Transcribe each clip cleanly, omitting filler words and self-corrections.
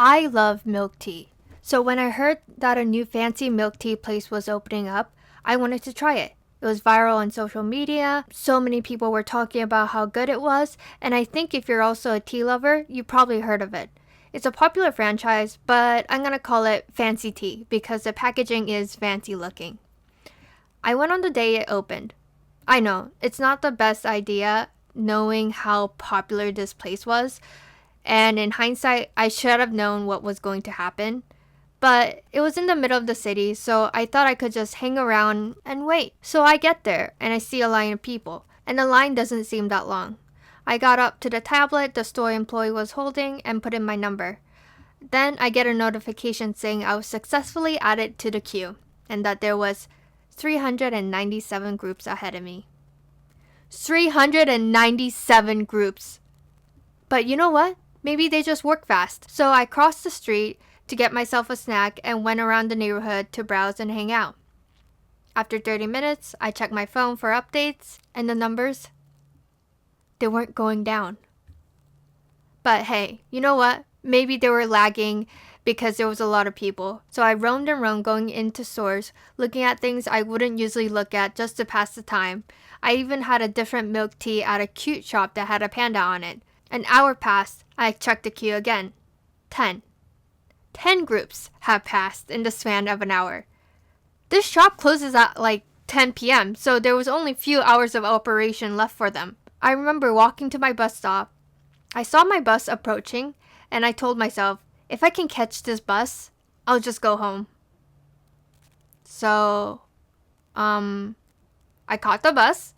I love milk tea. So when I heard that a new fancy milk tea place was opening up, I wanted to try it. It was viral on social media. So many people were talking about how good it was, and I think if you're also a tea lover, you probably heard of it. It's a popular franchise, but I'm gonna call it Fancy Tea because the packaging is fancy looking. I went on the day it opened. I know, it's not the best idea knowing how popular this place was, and in hindsight, I should have known what was going to happen. But it was in the middle of the city, so I thought I could just hang around and wait. So I get there, and I see a line of people, and the line doesn't seem that long. I got up to the tablet the store employee was holding and put in my number. Then I get a notification saying I was successfully added to the queue, and that there was 397 groups ahead of me. 397 groups! But you know what? Maybe they just work fast. So I crossed the street to get myself a snack and went around the neighborhood to browse and hang out. After 30 minutes, I checked my phone for updates, and the numbers, they weren't going down. But hey, you know what? Maybe they were lagging because there was a lot of people. So I roamed and roamed going into stores, looking at things I wouldn't usually look at just to pass the time. I even had a different milk tea at a cute shop that had a panda on it. An hour passed. I checked the queue again. 10 groups have passed in the span of an hour. This shop closes at like 10 p.m., so there was only a few hours of operation left for them. I remember walking to my bus stop. I saw my bus approaching, and I told myself, if I can catch this bus, I'll just go home. So, I caught the bus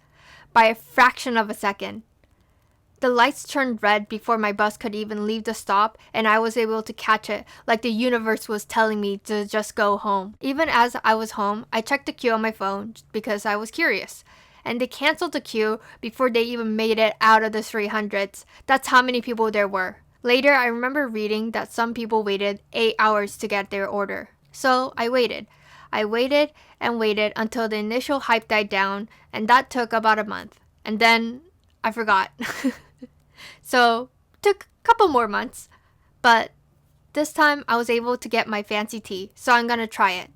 by a fraction of a second. The lights turned red before my bus could even leave the stop, and I was able to catch it like the universe was telling me to just go home. Even as I was home, I checked the queue on my phone because I was curious. And they canceled the queue before they even made it out of the 300s. That's how many people there were. Later, I remember reading that some people waited 8 hours to get their order. So I waited. I waited and waited until the initial hype died down, and that took about a month. And then I forgot. So, took a couple more months, but this time I was able to get my fancy tea, so I'm gonna try it.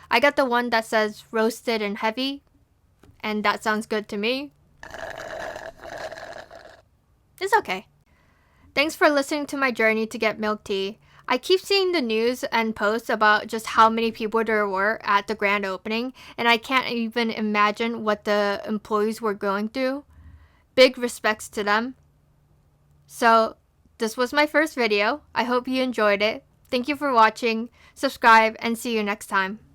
I got the one that says roasted and heavy, and that sounds good to me. It's okay. Thanks for listening to my journey to get milk tea. I keep seeing the news and posts about just how many people there were at the grand opening, and I can't even imagine what the employees were going through. Big respects to them. So, this was my first video. I hope you enjoyed it. Thank you for watching. Subscribe and see you next time.